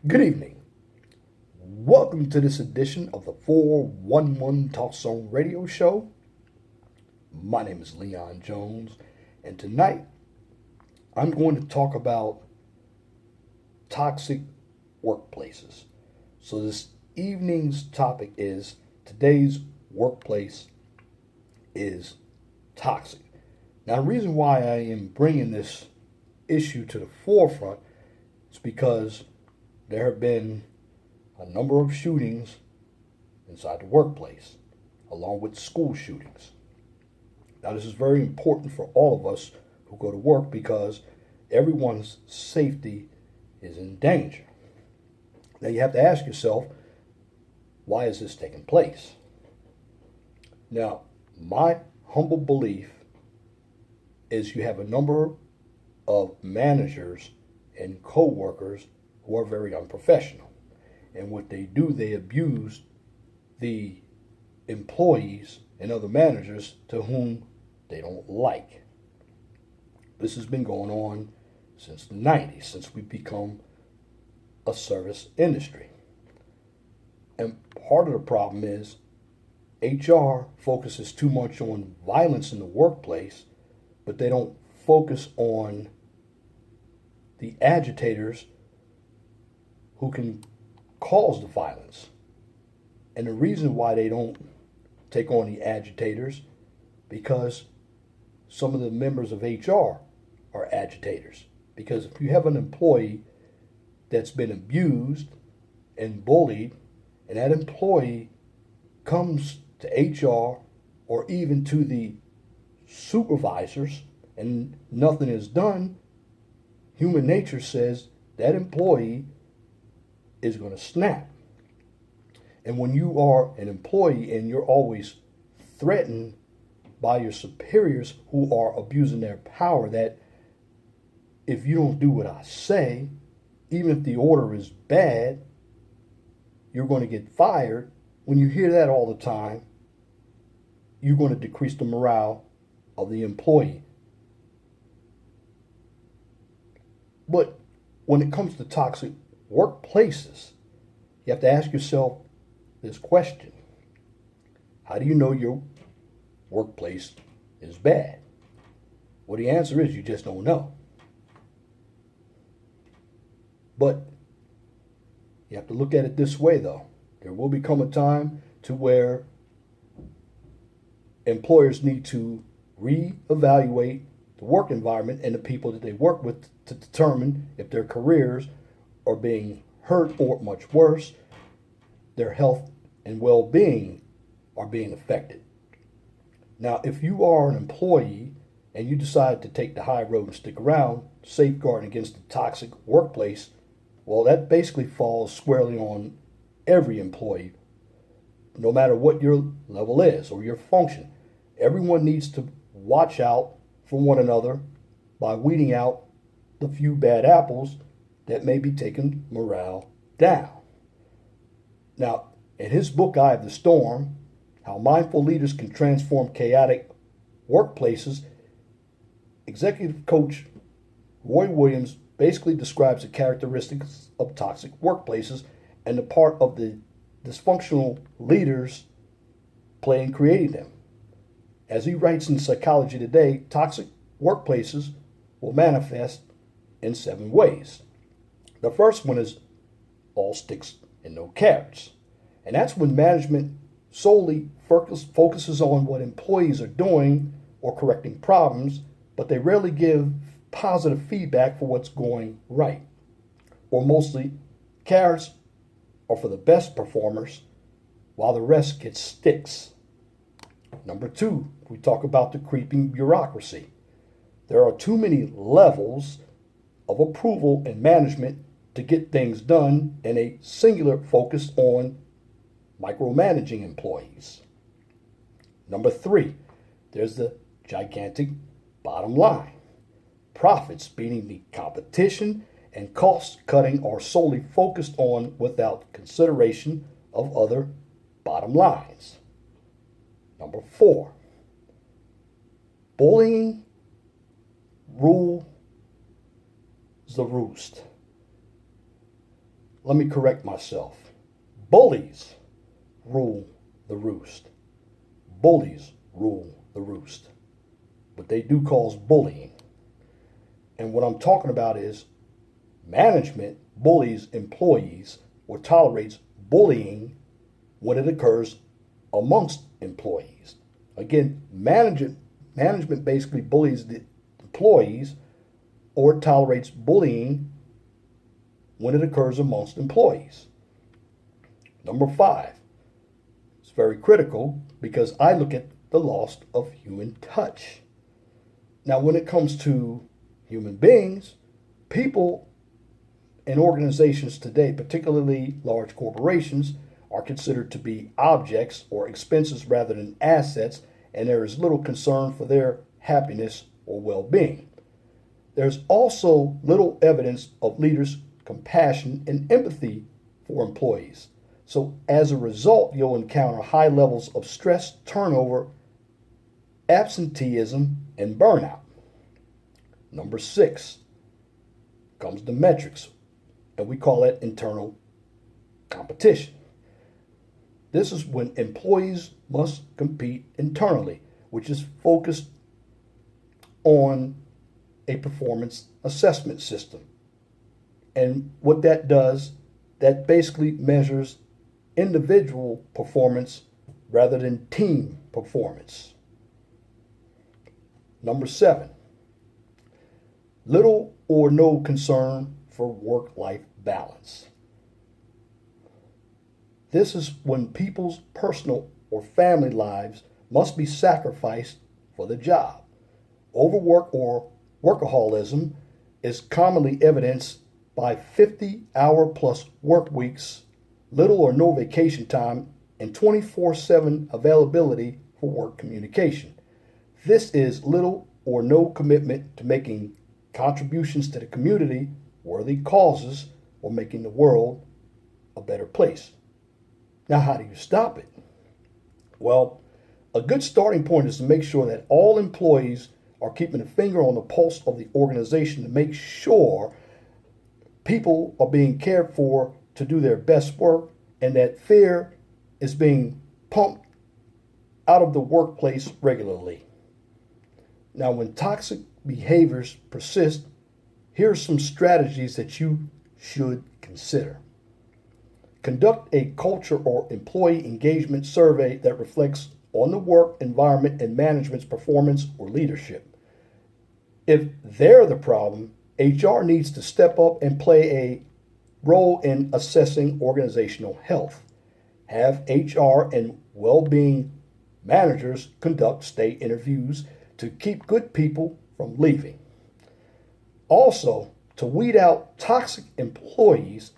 Good evening. Welcome to this edition of the 411 Talk Zone radio show. My name is Leon Jones, and tonight I'm going to talk about toxic workplaces. So, this evening's topic is today's workplace is toxic. Now, the reason why I am bringing this issue to the forefront is because there have been a number of shootings inside the workplace, along with school shootings. Now, this is very important for all of us who go to work because everyone's safety is in danger. Now, you have to ask yourself, why is this taking place? Now, my humble belief is you have a number of managers and co-workers who are very unprofessional. And what they do, they abuse the employees and other managers to whom they don't like. This has been going on since the 90s, since we've become a service industry. And part of the problem is HR focuses too much on violence in the workplace, but they don't focus on the agitators who can cause the violence. And the reason why they don't take on the agitators, because some of the members of HR are agitators. Because if you have an employee that's been abused and bullied, and that employee comes to HR or even to the supervisors and nothing is done, human nature says that employee is going to snap. And when you are an employee and you're always threatened by your superiors who are abusing their power, that if you don't do what I say, even if the order is bad, you're going to get fired. When you hear that all the time, you're going to decrease the morale of the employee. But when it comes to toxic workplaces, you have to ask yourself this question: how do you know your workplace is bad? Well, the answer is you just don't know. But you have to look at it this way, though. There will become a time to where employers need to reevaluate the work environment and the people that they work with to determine if their careers are being hurt or, much worse, their health and well-being are being affected. Now, if you are an employee and you decide to take the high road and stick around, safeguarding against the toxic workplace, well, that basically falls squarely on every employee, no matter what your level is or your function. Everyone needs to watch out for one another by weeding out the few bad apples that may be taking morale down. Now, in his book, Eye of the Storm, How Mindful Leaders Can Transform Chaotic Workplaces, executive coach Roy Williams basically describes the characteristics of toxic workplaces and the part of the dysfunctional leaders play in creating them. As he writes in Psychology Today, toxic workplaces will manifest in 7 ways. The first one is all sticks and no carrots. And that's when management solely focuses on what employees are doing or correcting problems, but they rarely give positive feedback for what's going right. Or mostly, carrots are for the best performers, while the rest get sticks. Number 2, we talk about the creeping bureaucracy. There are too many levels of approval and management to get things done, and a singular focus on micromanaging employees. Number 3, there's the gigantic bottom line. Profits beating the competition and cost cutting are solely focused on without consideration of other bottom lines. Number 4, bullying rules the roost. let me correct myself. Bullies rule the roost. Bullies rule the roost. But they do cause bullying. And what I'm talking about is management bullies employees or tolerates bullying when it occurs amongst employees. Again, management basically bullies the employees or tolerates bullying when it occurs amongst employees. Number 5, it's very critical because I look at the loss of human touch. Now, when it comes to human beings, people and organizations today, particularly large corporations, are considered to be objects or expenses rather than assets, and there is little concern for their happiness or well-being. There's also little evidence of leaders' compassion and empathy for employees. So as a result, you'll encounter high levels of stress, turnover, absenteeism, and burnout. Number 6 comes the metrics, and we call that internal competition. This is when employees must compete internally, which is focused on a performance assessment system. And what that does, that basically measures individual performance rather than team performance. Number 7, little or no concern for work-life balance. This is when people's personal or family lives must be sacrificed for the job. Overwork or workaholism is commonly evidenced by 50-hour-plus work weeks, little or no vacation time, and 24/7 availability for work communication. This is little or no commitment to making contributions to the community, worthy causes, or making the world a better place. Now, how do you stop it? Well, a good starting point is to make sure that all employees are keeping a finger on the pulse of the organization to make sure people are being cared for to do their best work and that fear is being pumped out of the workplace regularly. Now, when toxic behaviors persist, here are some strategies that you should consider. Conduct a culture or employee engagement survey that reflects on the work environment and management's performance or leadership. If they're the problem, HR needs to step up and play a role in assessing organizational health. Have HR and well-being managers conduct state interviews to keep good people from leaving. Also, to weed out toxic employees,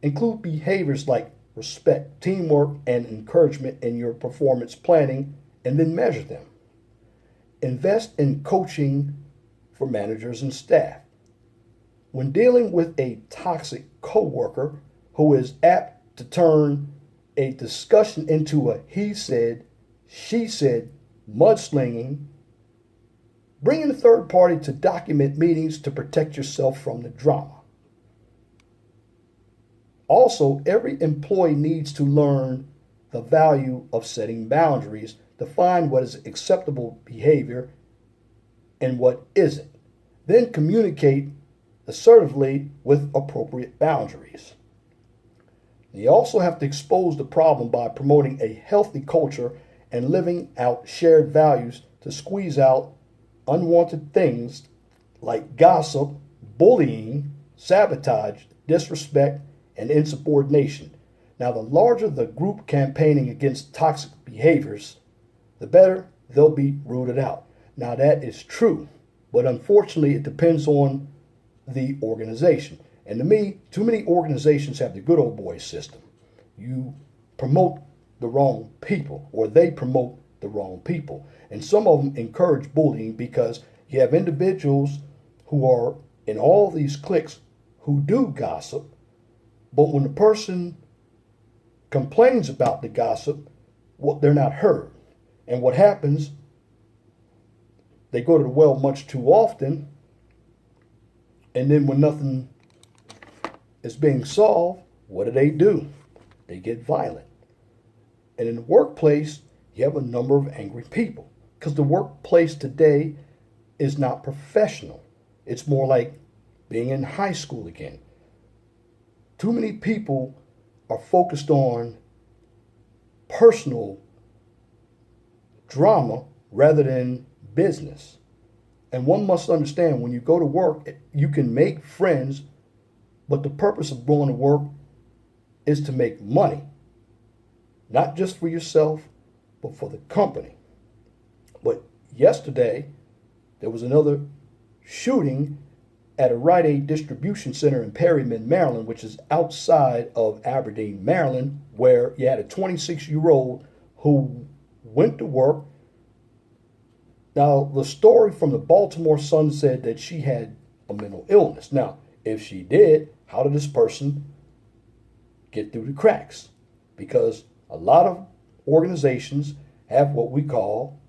include behaviors like respect, teamwork, and encouragement in your performance planning, and then measure them. Invest in coaching for managers and staff. When dealing with a toxic coworker who is apt to turn a discussion into a he said, she said, mudslinging, bring in a third party to document meetings to protect yourself from the drama. Also, every employee needs to learn the value of setting boundaries, define what is acceptable behavior and what isn't. Then communicate assertively with appropriate boundaries. You also have to expose the problem by promoting a healthy culture and living out shared values to squeeze out unwanted things like gossip, bullying, sabotage, disrespect, and insubordination. Now, the larger the group campaigning against toxic behaviors, the better they'll be rooted out. Now, that is true, but unfortunately, it depends on the organization. And to me, too many organizations have the good old boy system. You promote the wrong people, or they promote the wrong people. And some of them encourage bullying because you have individuals who are in all these cliques who do gossip, but when the person complains about the gossip, well, they're not heard. And what happens, they go to the well much too often, and then when nothing is being solved, what do? They get violent. And in the workplace, you have a number of angry people because the workplace today is not professional. It's more like being in high school again. Too many people are focused on personal drama rather than business. And one must understand when you go to work, you can make friends, but the purpose of going to work is to make money, not just for yourself, but for the company. But yesterday, there was another shooting at a Rite Aid distribution center in Perryman, Maryland, which is outside of Aberdeen, Maryland, where you had a 26-year-old who went to work. Now, the story from the Baltimore Sun said that she had a mental illness. Now, if she did, how did this person get through the cracks? Because a lot of organizations have what we call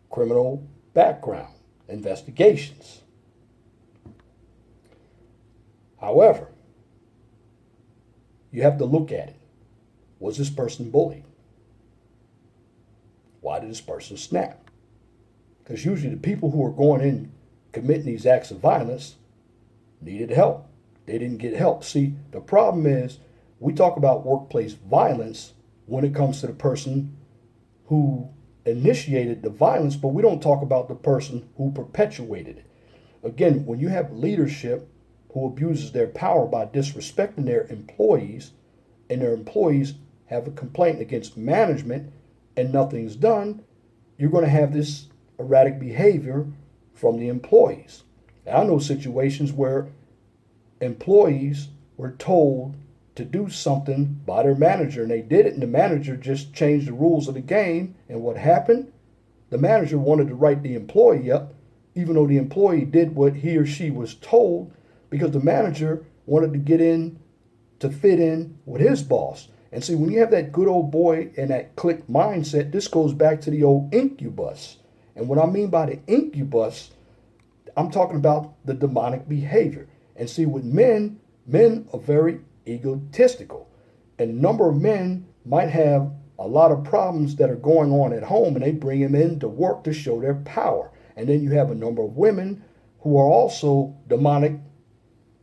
criminal background investigations. However, you have to look at it. Was this person bullied? Why did this person snap? Because usually the people who are going in committing these acts of violence needed help. They didn't get help. See, the problem is we talk about workplace violence when it comes to the person who initiated the violence, but we don't talk about the person who perpetuated it. Again, when you have leadership who abuses their power by disrespecting their employees, and their employees have a complaint against management and nothing's done, you're going to have this erratic behavior from the employees. Now, I know situations where employees were told to do something by their manager, and they did it, and the manager just changed the rules of the game. And what happened? The manager wanted to write the employee up, even though the employee did what he or she was told, because the manager wanted to get in to fit in with his boss. And see, when you have that good old boy and that clique mindset, this goes back to the old incubus. And what I mean by the incubus, I'm talking about the demonic behavior. And see, with men are very egotistical. And a number of men might have a lot of problems that are going on at home, and they bring them in to work to show their power. And then you have a number of women who are also demonic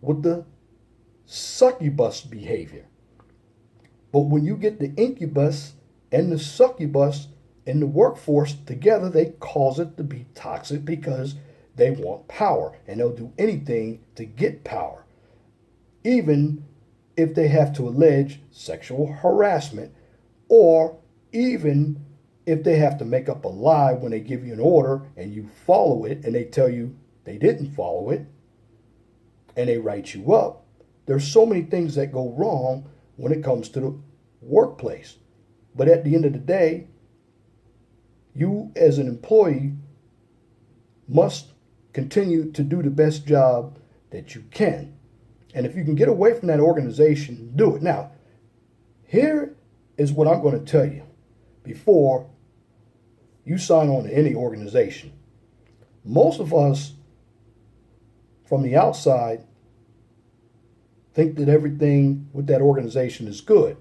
with the succubus behavior. But when you get the incubus and the succubus in the workforce together, they cause it to be toxic because they want power, and they'll do anything to get power, even if they have to allege sexual harassment, or even if they have to make up a lie when they give you an order and you follow it and they tell you they didn't follow it and they write you up. There's so many things that go wrong when it comes to the workplace. But at the end of the day, you as an employee must continue to do the best job that you can. And if you can get away from that organization, do it. Now, here is what I'm going to tell you before you sign on to any organization. Most of us from the outside think that everything with that organization is good.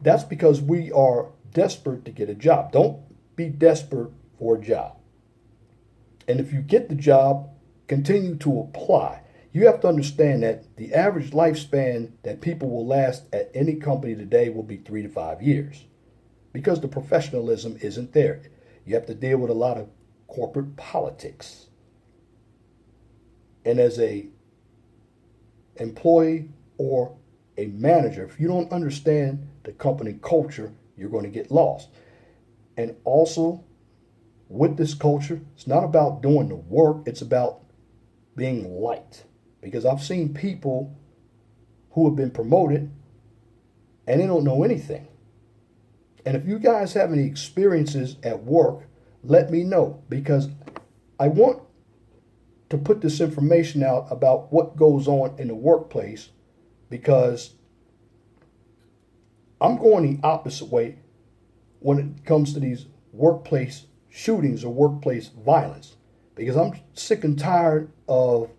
That's because we are desperate to get a job. Don't be desperate for a job. And if you get the job, continue to apply. You have to understand that the average lifespan that people will last at any company today will be 3 to 5 years because the professionalism isn't there. You have to deal with a lot of corporate politics. And as a employee or a manager, if you don't understand the company culture, you're going to get lost. And also, with this culture, it's not about doing the work, it's about being liked. Because I've seen people who have been promoted and they don't know anything. And if you guys have any experiences at work, let me know, because I want to put this information out about what goes on in the workplace, because I'm going the opposite way when it comes to these workplace shootings or workplace violence, because I'm sick and tired of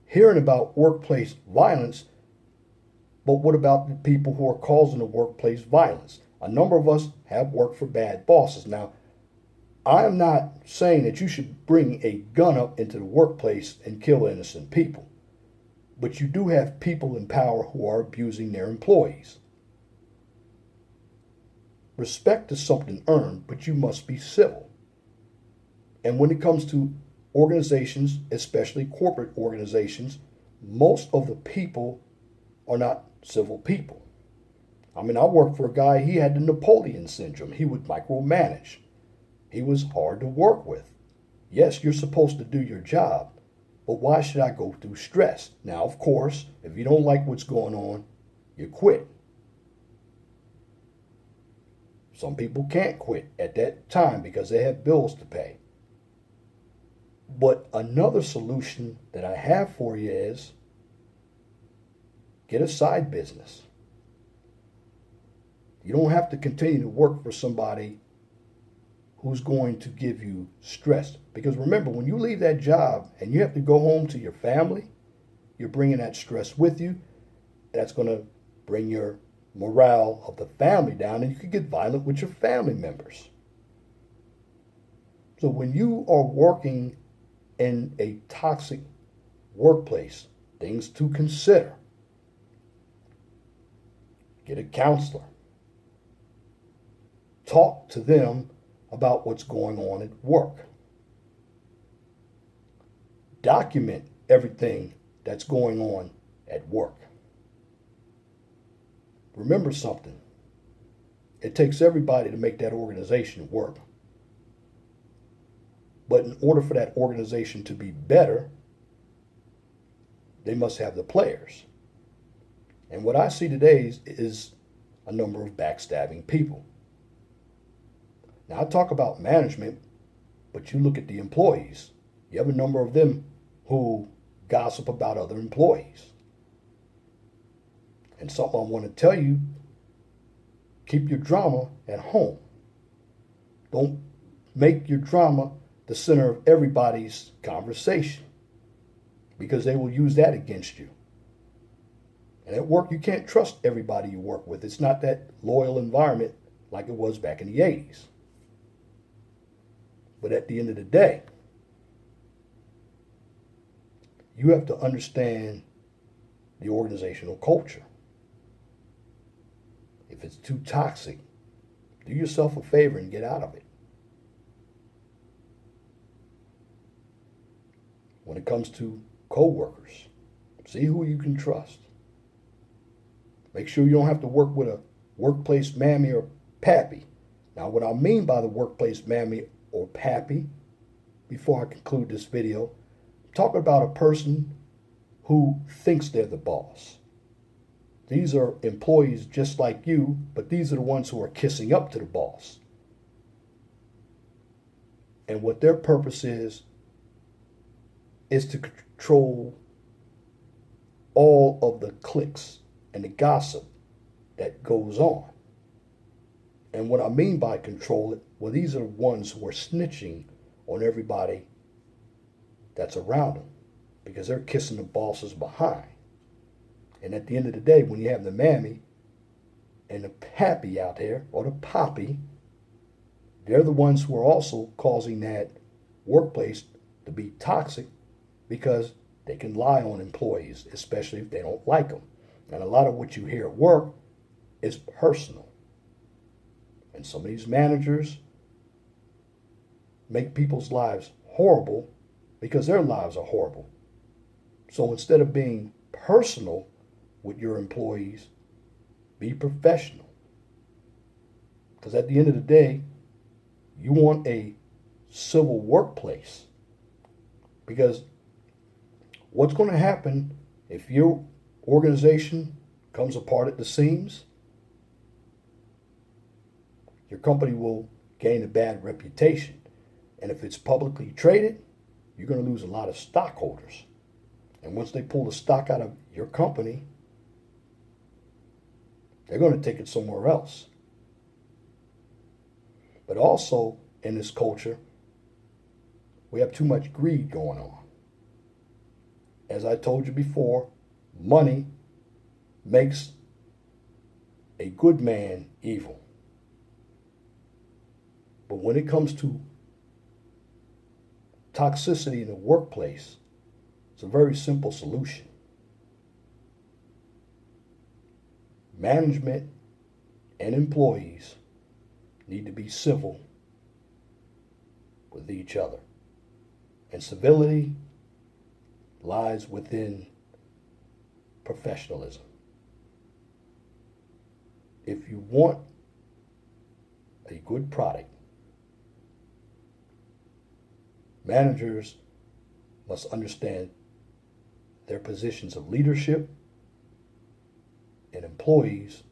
hearing about workplace violence But what about the people who are causing the workplace violence? A number of us have worked for bad bosses. Now, I am not saying that you should bring a gun up into the workplace and kill innocent people. But you do have people in power who are abusing their employees. Respect is something earned, but you must be civil. And when it comes to organizations, especially corporate organizations, most of the people are not civil people. I mean, I worked for a guy, he had the Napoleon syndrome. He would micromanage. He was hard to work with. Yes, you're supposed to do your job, but why should I go through stress? Now, of course, if you don't like what's going on, you quit. Some people can't quit at that time because they have bills to pay. But another solution that I have for you is get a side business. You don't have to continue to work for somebody who's going to give you stress. Because remember, when you leave that job and you have to go home to your family, you're bringing that stress with you. That's going to bring your morale of the family down, and you could get violent with your family members. So when you are working in a toxic workplace, things to consider. Get a counselor. Talk to them about what's going on at work. Document everything that's going on at work. Remember something. It takes everybody to make that organization work. But in order for that organization to be better, they must have the players. And what I see today is a number of backstabbing people. Now, I talk about management, but you look at the employees. You have a number of them who gossip about other employees. And something I want to tell you, keep your drama at home. Don't make your drama the center of everybody's conversation, because they will use that against you. And at work, you can't trust everybody you work with. It's not that loyal environment like it was back in the 80s. But at the end of the day, you have to understand the organizational culture. If it's too toxic, do yourself a favor and get out of it. When it comes to co-workers, see who you can trust. Make sure you don't have to work with a workplace mammy or pappy. Now, what I mean by the workplace mammy or pappy, before I conclude this video, I'm talking about a person who thinks they're the boss. These are employees just like you, but these are the ones who are kissing up to the boss. And what their purpose is to control all of the clicks and the gossip that goes on. And what I mean by control it, well, these are the ones who are snitching on everybody that's around them, because they're kissing the bosses behind. And at the end of the day, when you have the mammy and the pappy out there, or the poppy, they're the ones who are also causing that workplace to be toxic, because they can lie on employees, especially if they don't like them. And a lot of what you hear at work is personal. And some of these managers make people's lives horrible because their lives are horrible. So instead of being personal with your employees, be professional. Because at the end of the day, you want a civil workplace. Because what's going to happen if your organization comes apart at the seams? Your company will gain a bad reputation. And if it's publicly traded, you're going to lose a lot of stockholders. And once they pull the stock out of your company, they're going to take it somewhere else. But also, in this culture, we have too much greed going on. As I told you before, money makes a good man evil. But when it comes to toxicity in the workplace, it's a very simple solution. Management and employees need to be civil with each other. And civility lies within professionalism. If you want a good product, managers must understand their positions of leadership, and employees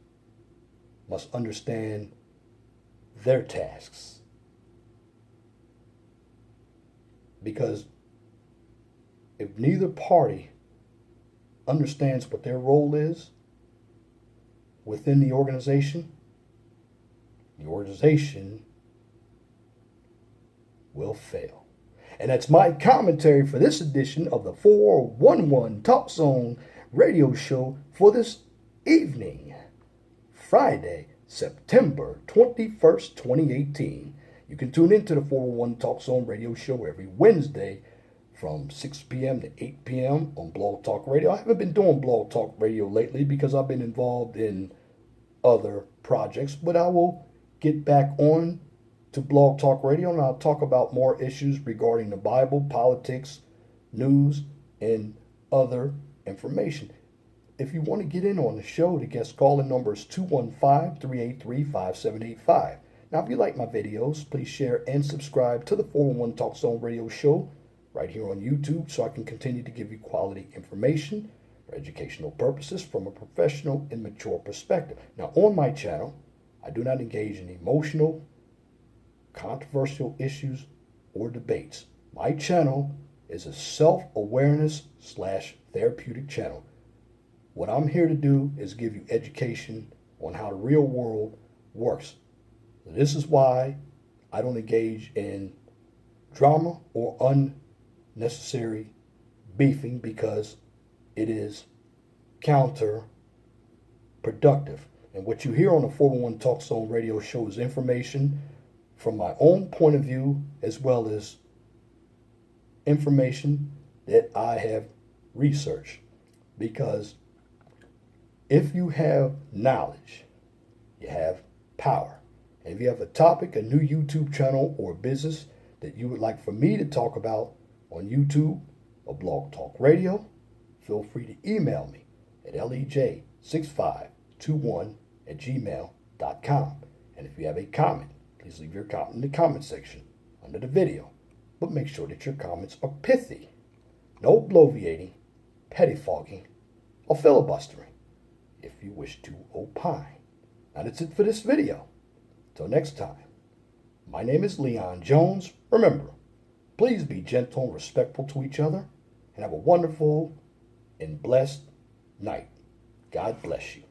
must understand their tasks. Because if neither party understands what their role is within the organization will fail. And that's my commentary for this edition of the 411 Talk Zone radio show for this evening, Friday, September 21st, 2018. You can tune into the 411 Talk Zone radio show every Wednesday from 6 p.m. to 8 p.m. on Blog Talk Radio. I haven't been doing Blog Talk Radio lately because I've been involved in other projects, but I will get back on to Blog Talk Radio and I'll talk about more issues regarding the Bible, politics, news, and other information. If you want to get in on the show, the guest calling number is 215-383-5785. Now, if you like my videos, please share and subscribe to the 411 Talk Zone radio show right here on YouTube so I can continue to give you quality information for educational purposes from a professional and mature perspective. Now, on my channel, I do not engage in emotional, controversial issues or debates. My channel is a self-awareness/therapeutic channel. What I'm here to do is give you education on how the real world works. This is why I don't engage in drama or unnecessary beefing, because it is counterproductive. And what you hear on the 411 Talk Zone radio show is information from my own point of view, as well as information that I have researched. Because if you have knowledge, you have power. And if you have a topic, a new YouTube channel, or a business that you would like for me to talk about on YouTube or Blog Talk Radio, feel free to email me at lej6521@gmail.com. And if you have a comment, please leave your comment in the comment section under the video. But make sure that your comments are pithy. No bloviating, pettifogging, or filibustering if you wish to opine. Now that's it for this video. Till next time, my name is Leon Jones. Remember, please be gentle and respectful to each other, and have a wonderful and blessed night. God bless you.